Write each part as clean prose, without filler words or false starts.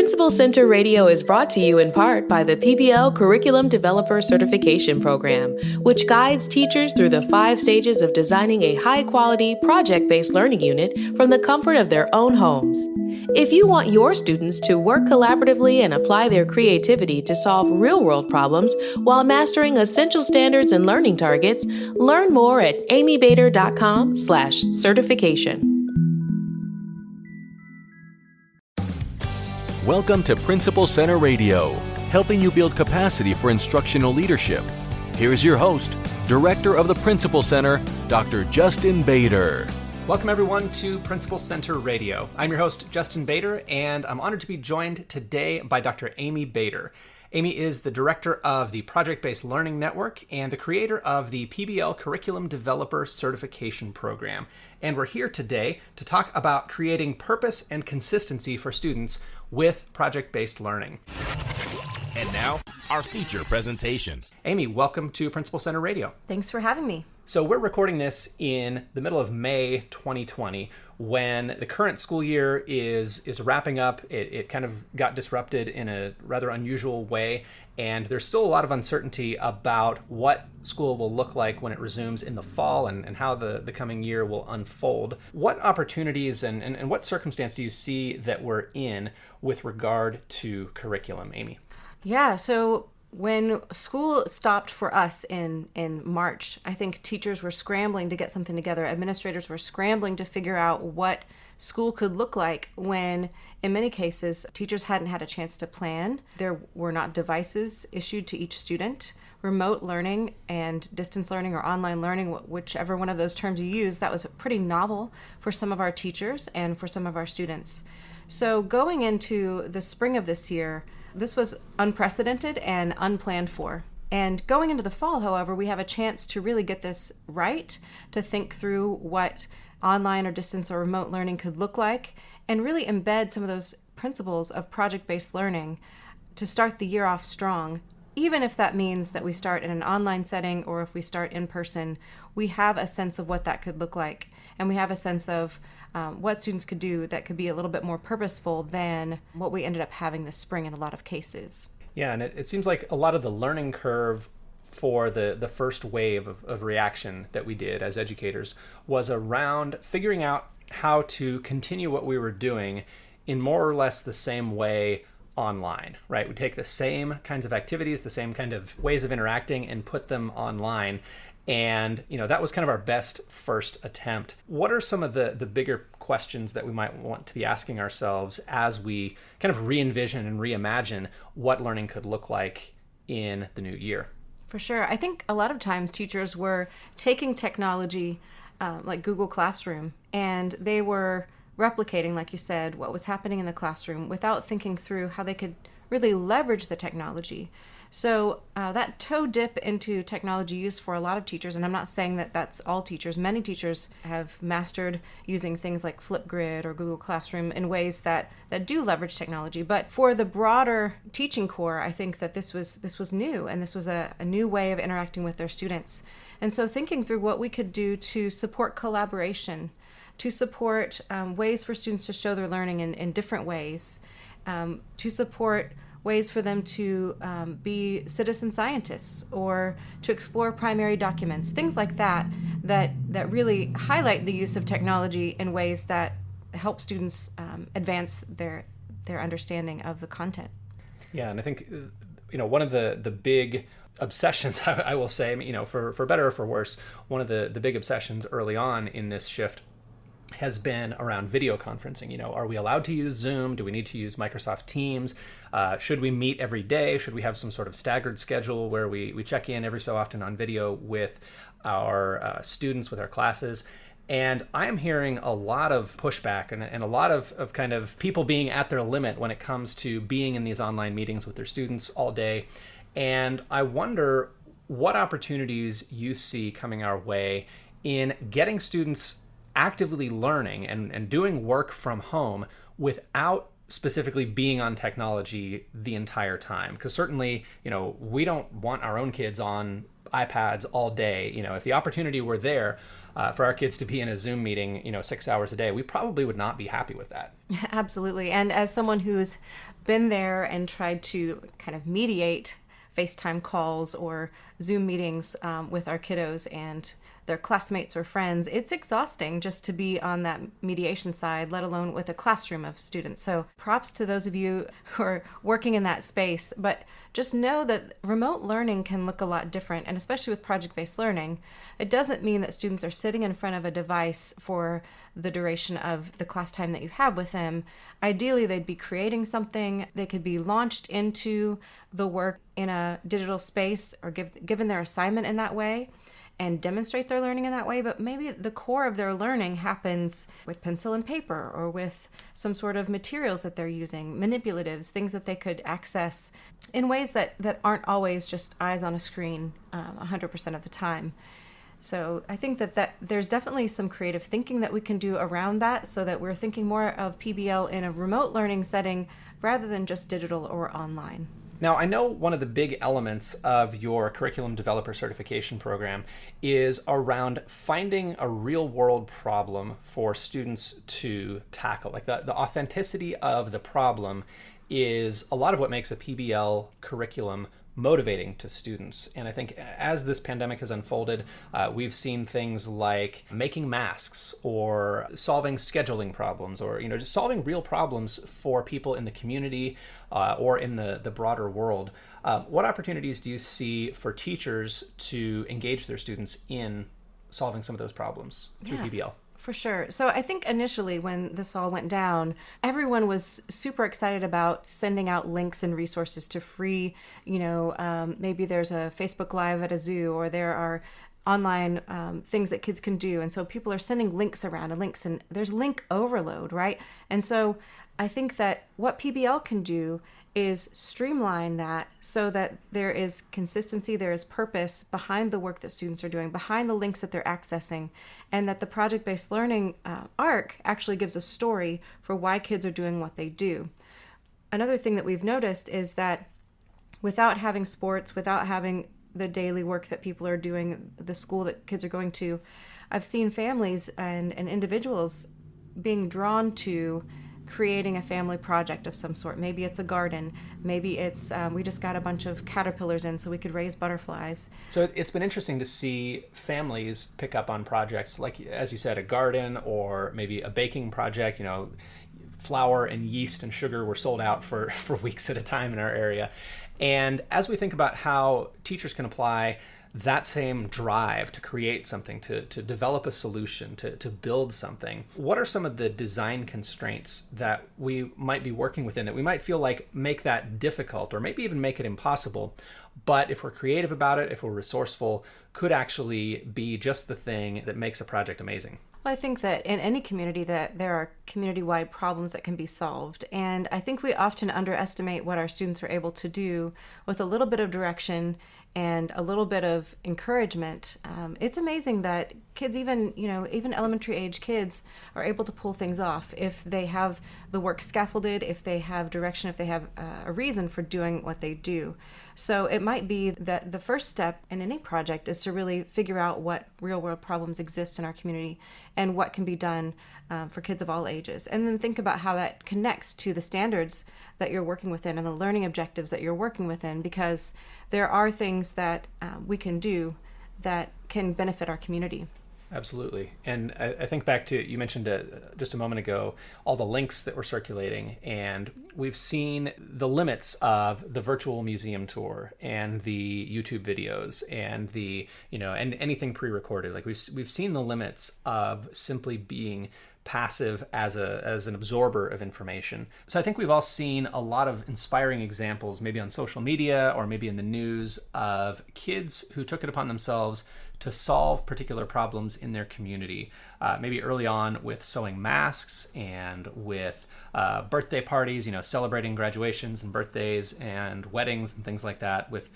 Principal Center Radio is brought to you in part by the PBL Curriculum Developer Certification Program, which guides teachers through the 5 stages of designing a high-quality, project-based learning unit from the comfort of their own homes. If you want your students to work collaboratively and apply their creativity to solve real-world problems while mastering essential standards and learning targets, learn more at amybaeder.com/certification. Welcome to Principal Center Radio, helping you build capacity for instructional leadership. Here's your host, Director of the Principal Center, Dr. Justin Baeder. Welcome everyone to Principal Center Radio. I'm your host, Justin Baeder, and I'm honored to be joined today by Dr. Amy Baeder. Amy is the director of the Project-Based Learning Network and the creator of the PBL Curriculum Developer Certification Program. And we're here today to talk about creating purpose and consistency for students with project-based learning. And now, our feature presentation. Amy, welcome to Principal Center Radio. Thanks for having me. So we're recording this in the middle of May 2020 when the current school year is wrapping up. It kind of got disrupted in a rather unusual way, and there's still a lot of uncertainty about what school will look like when it resumes in the fall and how the coming year will unfold. What opportunities and what circumstance do you see that we're in with regard to curriculum, Amy? Yeah, so when school stopped for us in March, I think teachers were scrambling to get something together. Administrators were scrambling to figure out what school could look like when, in many cases, teachers hadn't had a chance to plan. There were not devices issued to each student. Remote learning and distance learning or online learning, whichever one of those terms you use, that was pretty novel for some of our teachers and for some of our students. So going into the spring of this year, this was unprecedented and unplanned for. And going into the fall, however, we have a chance to really get this right, to think through what online or distance or remote learning could look like, and really embed some of those principles of project-based learning to start the year off strong. Even if that means that we start in an online setting or if we start in person, we have a sense of what that could look like. And we have a sense of what students could do that could be a little bit more purposeful than what we ended up having this spring in a lot of cases. Yeah, and it seems like a lot of the learning curve for the first wave of reaction that we did as educators was around figuring out how to continue what we were doing in more or less the same way online, right? We take the same kinds of activities, the same kind of ways of interacting and put them online. And, that was kind of our best first attempt. What are some of the bigger questions that we might want to be asking ourselves as we kind of re-envision and reimagine what learning could look like in the new year? For sure. I think a lot of times teachers were taking technology like Google Classroom, and they were replicating, like you said, what was happening in the classroom without thinking through how they could really leverage the technology. So that toe dip into technology use for a lot of teachers, and I'm not saying that that's all teachers. Many teachers have mastered using things like Flipgrid or Google Classroom in ways that do leverage technology. But for the broader teaching core, I think that this was new, and this was a new way of interacting with their students. And so thinking through what we could do to support collaboration, to support ways for students to show their learning in different ways, to support ways for them to be citizen scientists or to explore primary documents, things like that really highlight the use of technology in ways that help students advance their understanding of the content. Yeah, and I think one of the big obsessions, I will say, for better or for worse, one of the big obsessions early on in this shift has been around video conferencing. Are we allowed to use Zoom? Do we need to use Microsoft Teams? Should we meet every day? Should we have some sort of staggered schedule where we check in every so often on video with our students, with our classes? And I am hearing a lot of pushback and a lot of kind of people being at their limit when it comes to being in these online meetings with their students all day. And I wonder what opportunities you see coming our way in getting students actively learning and doing work from home without specifically being on technology the entire time? Because certainly, we don't want our own kids on iPads all day. If the opportunity were there for our kids to be in a Zoom meeting, 6 hours a day, we probably would not be happy with that. Absolutely. And as someone who's been there and tried to kind of mediate FaceTime calls or Zoom meetings with our kiddos and their classmates or friends, it's exhausting just to be on that mediation side, let alone with a classroom of students. So props to those of you who are working in that space, but just know that remote learning can look a lot different, and especially with project-based learning, it doesn't mean that students are sitting in front of a device for the duration of the class time that you have with them. Ideally, they'd be creating something. They could be launched into the work in a digital space or given their assignment in that way and demonstrate their learning in that way, but maybe the core of their learning happens with pencil and paper or with some sort of materials that they're using, manipulatives, things that they could access in ways that aren't always just eyes on a screen 100% of the time. So I think that there's definitely some creative thinking that we can do around that so that we're thinking more of PBL in a remote learning setting rather than just digital or online. Now, I know one of the big elements of your curriculum developer certification program is around finding a real world problem for students to tackle. Like the authenticity of the problem is a lot of what makes a PBL curriculum motivating to students. And I think as this pandemic has unfolded, we've seen things like making masks or solving scheduling problems or just solving real problems for people in the community or in the broader world. What opportunities do you see for teachers to engage their students in solving some of those problems through PBL? For sure. So I think initially when this all went down, everyone was super excited about sending out links and resources to free, maybe there's a Facebook Live at a zoo or there are online things that kids can do. And so people are sending links around and there's link overload, right? And so I think that what PBL can do is streamline that so that there is consistency, there is purpose behind the work that students are doing, behind the links that they're accessing, and that the project-based learning arc actually gives a story for why kids are doing what they do. Another thing that we've noticed is that without having sports, without having the daily work that people are doing, the school that kids are going to, I've seen families and individuals being drawn to creating a family project of some sort. Maybe it's a garden. Maybe it's we just got a bunch of caterpillars in so we could raise butterflies. So it's been interesting to see families pick up on projects like, as you said, a garden or maybe a baking project. Flour and yeast and sugar were sold out for weeks at a time in our area. And as we think about how teachers can apply that same drive to create something, to develop a solution, to build something, what are some of the design constraints that we might be working within that we might feel like make that difficult or maybe even make it impossible, but if we're creative about it, if we're resourceful, could actually be just the thing that makes a project amazing? Well, I think that in any community that there are community-wide problems that can be solved. And I think we often underestimate what our students are able to do with a little bit of direction and a little bit of encouragement. It's amazing that kids, even elementary age kids, are able to pull things off if they have the work scaffolded, if they have direction, if they have a reason for doing what they do. So it might be that the first step in any project is to really figure out what real world problems exist in our community and what can be done for kids of all ages. And then think about how that connects to the standards that you're working within and the learning objectives that you're working within, because there are things that we can do that can benefit our community. Absolutely. And I think back to, you mentioned just a moment ago, all the links that were circulating, and we've seen the limits of the virtual museum tour and the YouTube videos and and anything pre-recorded. Like we've seen the limits of simply being passive as an absorber of information. So I think we've all seen a lot of inspiring examples, maybe on social media or maybe in the news, of kids who took it upon themselves to solve particular problems in their community, maybe early on with sewing masks and with birthday parties, celebrating graduations and birthdays and weddings and things like that, with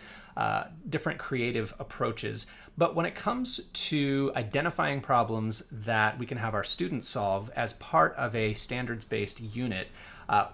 different creative approaches. But when it comes to identifying problems that we can have our students solve as part of a standards-based unit,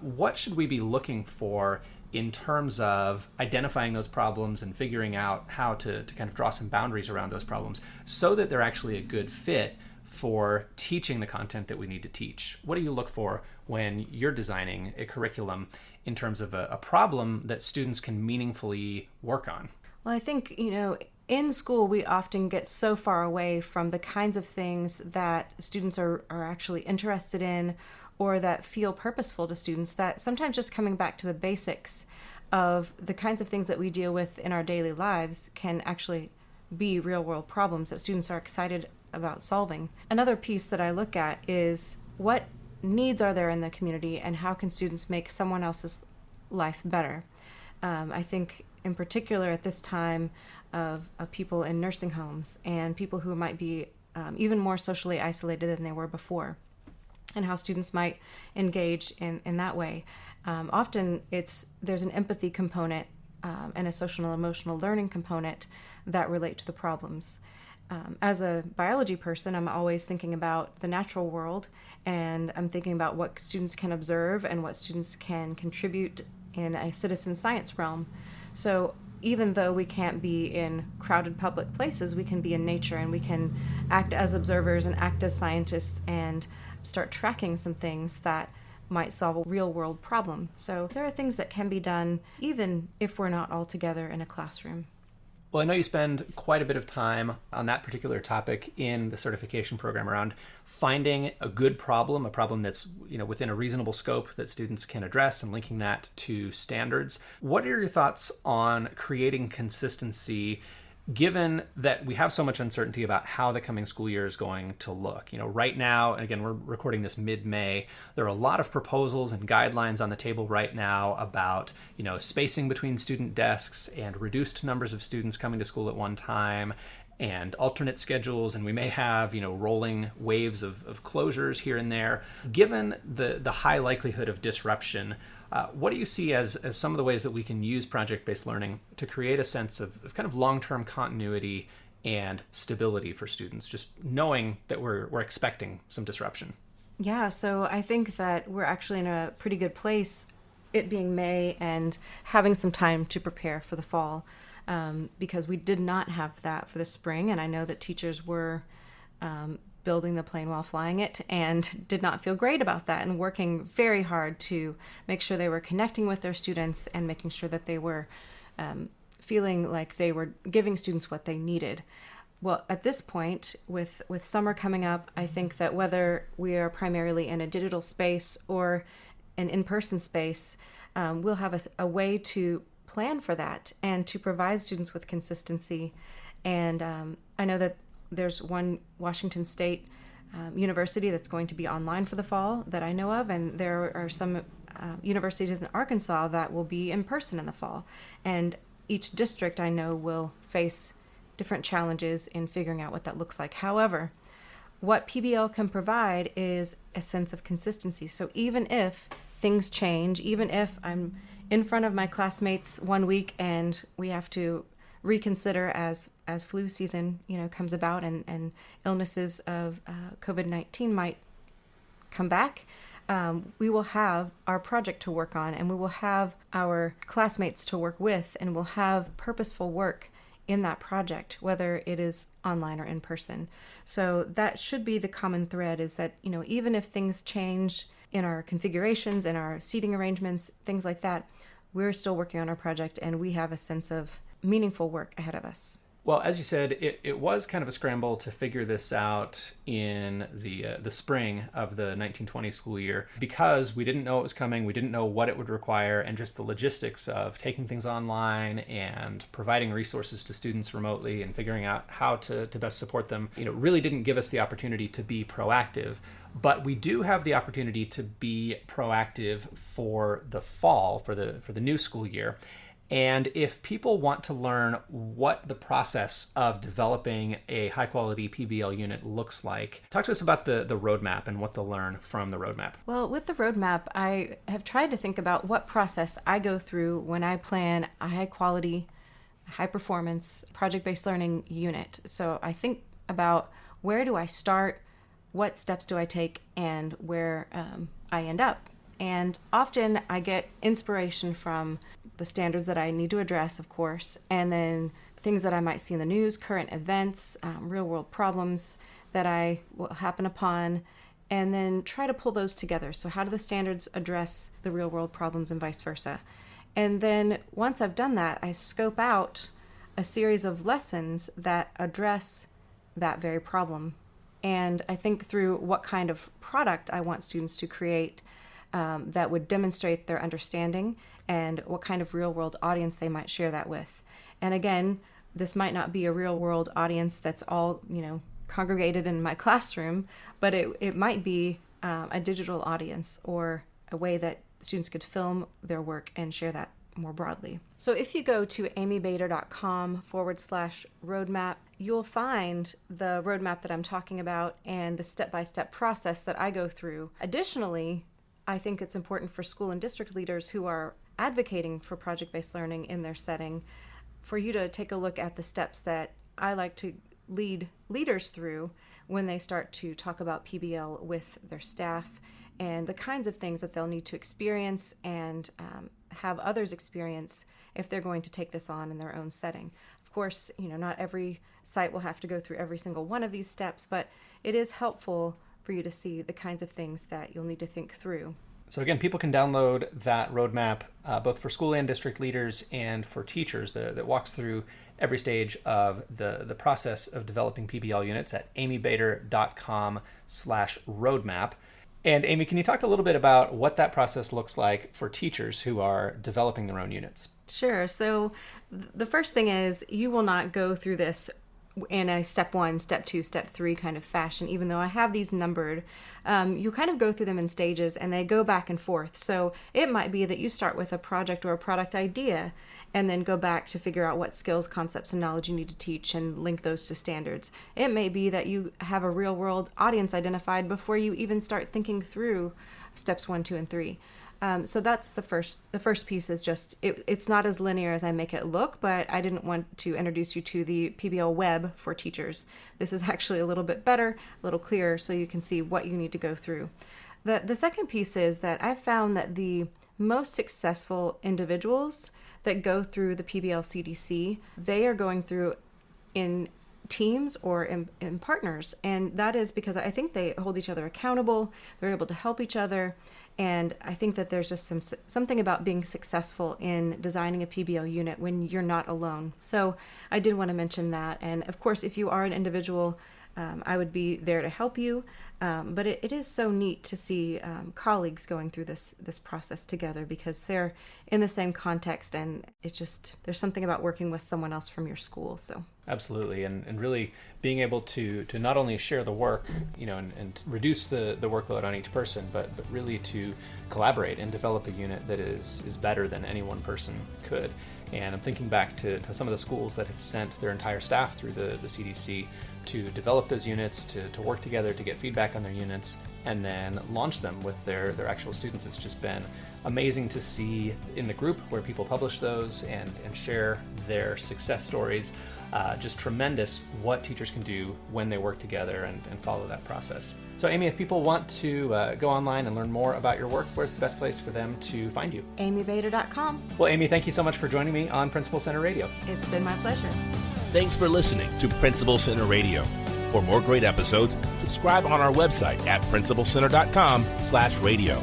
What should we be looking for in terms of identifying those problems and figuring out how to kind of draw some boundaries around those problems so that they're actually a good fit for teaching the content that we need to teach? What do you look for when you're designing a curriculum in terms of a problem that students can meaningfully work on? Well, I think, in school, we often get so far away from the kinds of things that students are actually interested in or that feel purposeful to students, that sometimes just coming back to the basics of the kinds of things that we deal with in our daily lives can actually be real world problems that students are excited about solving. Another piece that I look at is what needs are there in the community and how can students make someone else's life better. I think in particular at this time of people in nursing homes and people who might be even more socially isolated than they were before, and how students might engage in that way. Often there's an empathy component and a social and emotional learning component that relate to the problems. As a biology person, I'm always thinking about the natural world, and I'm thinking about what students can observe and what students can contribute in a citizen science realm. So even though we can't be in crowded public places, we can be in nature and we can act as observers and act as scientists and start tracking some things that might solve a real world problem. So there are things that can be done even if we're not all together in a classroom. Well, I know you spend quite a bit of time on that particular topic in the certification program around finding a good problem, a problem that's within a reasonable scope that students can address, and linking that to standards. What are your thoughts on creating consistency given that we have so much uncertainty about how the coming school year is going to look? Right now, and again, we're recording this mid-May, there are a lot of proposals and guidelines on the table right now about, spacing between student desks and reduced numbers of students coming to school at one time and alternate schedules, and we may have, rolling waves of closures here and there. Given the high likelihood of disruption, what do you see as some of the ways that we can use project-based learning to create a sense of kind of long-term continuity and stability for students, just knowing that we're expecting some disruption? Yeah, so I think that we're actually in a pretty good place, it being May and having some time to prepare for the fall, because we did not have that for the spring, and I know that teachers were building the plane while flying it and did not feel great about that, and working very hard to make sure they were connecting with their students and making sure that they were feeling like they were giving students what they needed. Well, at this point, with summer coming up, I think that whether we are primarily in a digital space or an in-person space, we'll have a way to plan for that and to provide students with consistency. And I know that there's one Washington State university that's going to be online for the fall that I know of, and there are some universities in Arkansas that will be in person in the fall. And each district I know will face different challenges in figuring out what that looks like. However, what PBL can provide is a sense of consistency. So even if things change, even if I'm in front of my classmates one week and we have to reconsider as flu season comes about and illnesses of COVID-19 might come back, we will have our project to work on, and we will have our classmates to work with, and we'll have purposeful work in that project, whether it is online or in person. So that should be the common thread, is that even if things change in our configurations and our seating arrangements, things like that, we're still working on our project, and we have a sense of meaningful work ahead of us. Well, as you said, it was kind of a scramble to figure this out in the spring of the 1920 school year, because we didn't know it was coming, we didn't know what it would require, and just the logistics of taking things online and providing resources to students remotely and figuring out how to best support them, really didn't give us the opportunity to be proactive. But we do have the opportunity to be proactive for the fall, for the new school year. And if people want to learn what the process of developing a high-quality PBL unit looks like, talk to us about the roadmap and what they'll learn from the roadmap. Well, with the roadmap, I have tried to think about what process I go through when I plan a high-quality, high-performance, project-based learning unit. So I think about where do I start, what steps do I take, and where I end up. And often I get inspiration from the standards that I need to address, of course, and then things that I might see in the news, current events, real-world problems that I will happen upon, and then try to pull those together. So how do the standards address the real-world problems and vice versa? And then once I've done that, I scope out a series of lessons that address that very problem. And I think through what kind of product I want students to create that would demonstrate their understanding and what kind of real-world audience they might share that with. And again, this might not be a real-world audience that's all, congregated in my classroom, but it might be a digital audience or a way that students could film their work and share that more broadly. So if you go to amybaeder.com/roadmap, you'll find the roadmap that I'm talking about and the step-by-step process that I go through. Additionally, I think it's important for school and district leaders who are advocating for project-based learning in their setting for you to take a look at the steps that I like to lead leaders through when they start to talk about PBL with their staff and the kinds of things that they'll need to experience and have others experience if they're going to take this on in their own setting. Of course, not every site will have to go through every single one of these steps, but it is helpful for you to see the kinds of things that you'll need to think through. So again, people can download that roadmap both for school and district leaders and for teachers that walks through every stage of the process of developing PBL units at amybaeder.com/roadmap. And Amy, can you talk a little bit about what that process looks like for teachers who are developing their own units? Sure. So the first thing is you will not go through this in a step 1, step 2, step 3 kind of fashion, even though I have these numbered. You kind of go through them in stages and they go back and forth. So it might be that you start with a project or a product idea and then go back to figure out what skills, concepts, and knowledge you need to teach and link those to standards. It may be that you have a real world audience identified before you even start thinking through steps 1, 2, and 3. So that's the first piece is just, it's not as linear as I make it look, but I didn't want to introduce you to the PBL web for teachers. This is actually a little bit better, a little clearer, so you can see what you need to go through. The second piece is that I've found that the most successful individuals that go through the PBL CDC, they are going through in teams or in partners. And that is because I think they hold each other accountable, they're able to help each other. And I think that there's just something about being successful in designing a PBL unit when you're not alone. So I did want to mention that. And of course, if you are an individual, I would be there to help you. But it is so neat to see colleagues going through this process together because they're in the same context, and it's just, there's something about working with someone else from your school. So absolutely, and really being able to not only share the work, and reduce the workload on each person, but really to collaborate and develop a unit that is better than any one person could. And I'm thinking back to some of the schools that have sent their entire staff through the CDC to develop those units, to work together, to get feedback on their units, and then launch them with their actual students. It's just been amazing to see in the group where people publish those and share their success stories. Just tremendous what teachers can do when they work together and follow that process. So Amy, if people want to go online and learn more about your work, where's the best place for them to find you? amybaeder.com. Well, Amy, thank you so much for joining me on Principal Center Radio. It's been my pleasure. Thanks for listening to Principal Center Radio. For more great episodes, subscribe on our website at principalcenter.com/radio.